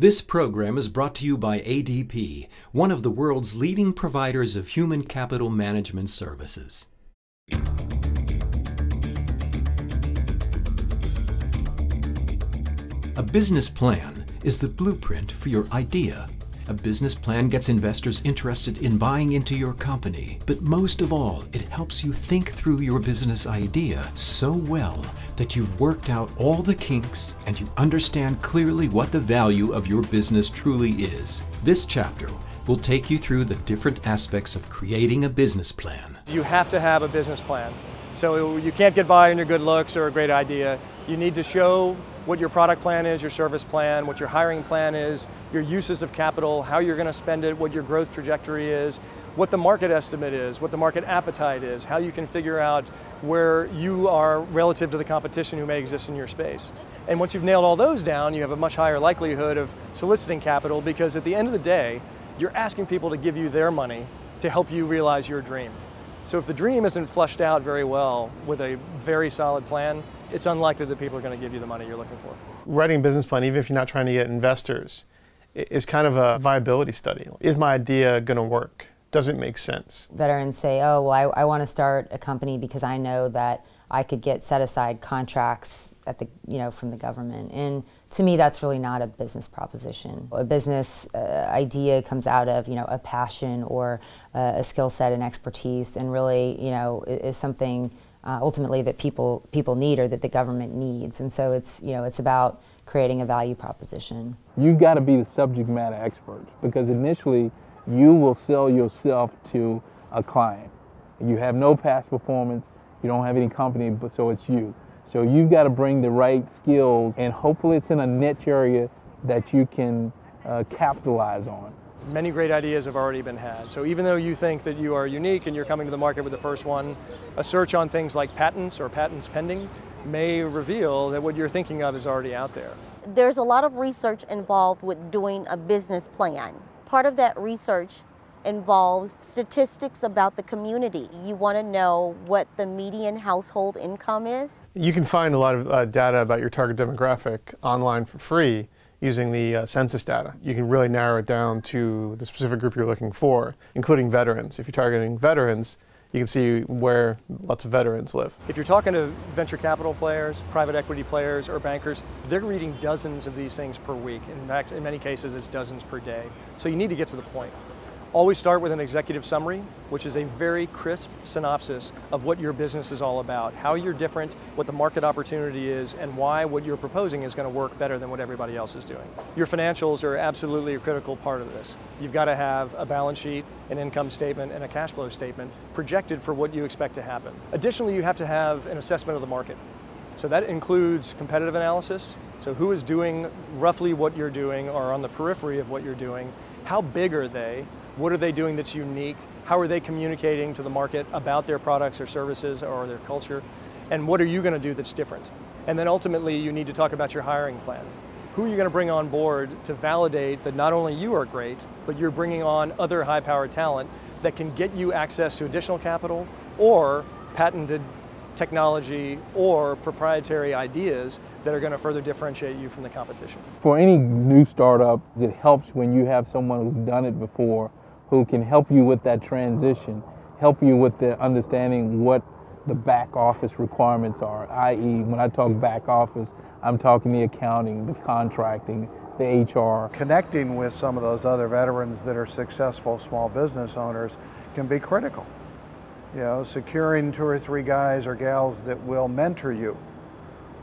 This program is brought to you by ADP, one of the world's leading providers of human capital management services. A business plan is the blueprint for your idea. A business plan gets investors interested in buying into your company, but most of all, it helps you think through your business idea so well that you've worked out all the kinks and you understand clearly what the value of your business truly is. This chapter will take you through the different aspects of creating a business plan. You have to have a business plan. So you can't get by on your good looks or a great idea. You need to show what your product plan is, your service plan, what your hiring plan is, your uses of capital, how you're going to spend it, what your growth trajectory is, what the market estimate is, what the market appetite is, how you can figure out where you are relative to the competition who may exist in your space. And once you've nailed all those down, you have a much higher likelihood of soliciting capital, because at the end of the day, you're asking people to give you their money to help you realize your dream. So if the dream isn't fleshed out very well with a very solid plan, it's unlikely that people are going to give you the money you're looking for. Writing a business plan, even if you're not trying to get investors, is kind of a viability study. Is my idea going to work? Does it make sense? Veterans say, oh, well, I want to start a company because I know that I could get set-aside contracts at the, from the government. And to me, that's really not a business proposition. A business idea comes out of, a passion or a skill set and expertise, and really, is something ultimately that people need, or that the government needs. And so it's, it's about creating a value proposition. You've got to be the subject matter expert, because initially you will sell yourself to a client. You have no past performance, you don't have any company, but so it's you. So you've got to bring the right skills, and hopefully it's in a niche area that you can capitalize on. Many great ideas have already been had. So even though you think that you are unique and you're coming to the market with the first one, a search on things like patents or patents pending may reveal that what you're thinking of is already out there. There's a lot of research involved with doing a business plan. Part of that research involves statistics about the community. You want to know what the median household income is. You can find a lot of data about your target demographic online for free using the census data. You can really narrow it down to the specific group you're looking for, including veterans. If you're targeting veterans, you can see where lots of veterans live. If you're talking to venture capital players, private equity players, or bankers, they're reading dozens of these things per week. In fact, in many cases, it's dozens per day. So you need to get to the point. Always start with an executive summary, which is a very crisp synopsis of what your business is all about, how you're different, what the market opportunity is, and why what you're proposing is going to work better than what everybody else is doing. Your financials are absolutely a critical part of this. You've got to have a balance sheet, an income statement, and a cash flow statement projected for what you expect to happen. Additionally, you have to have an assessment of the market. So that includes competitive analysis. So who is doing roughly what you're doing or on the periphery of what you're doing? How big are they? What are they doing that's unique? How are they communicating to the market about their products or services or their culture? And what are you going to do that's different? And then ultimately, you need to talk about your hiring plan. Who are you going to bring on board to validate that not only you are great, but you're bringing on other high-powered talent that can get you access to additional capital or patented technology or proprietary ideas that are going to further differentiate you from the competition. For any new startup, it helps when you have someone who's done it before, who can help you with that transition, help you with the understanding what the back office requirements are, i.e. when I talk back office, I'm talking the accounting, the contracting, the HR. Connecting with some of those other veterans that are successful small business owners can be critical. Securing 2 or 3 guys or gals that will mentor you,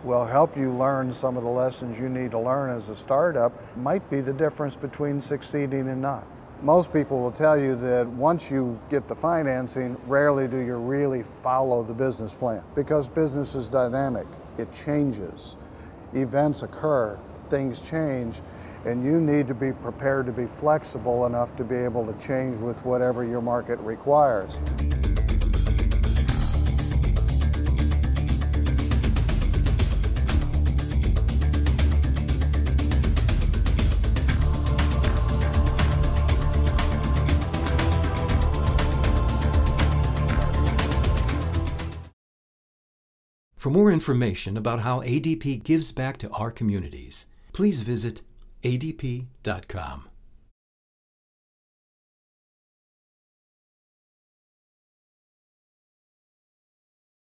will help you learn some of the lessons you need to learn as a startup, might be the difference between succeeding and not. Most people will tell you that once you get the financing, rarely do you really follow the business plan, because business is dynamic. It changes. Events occur, things change, and you need to be prepared to be flexible enough to be able to change with whatever your market requires. For more information about how ADP gives back to our communities, please visit adp.com.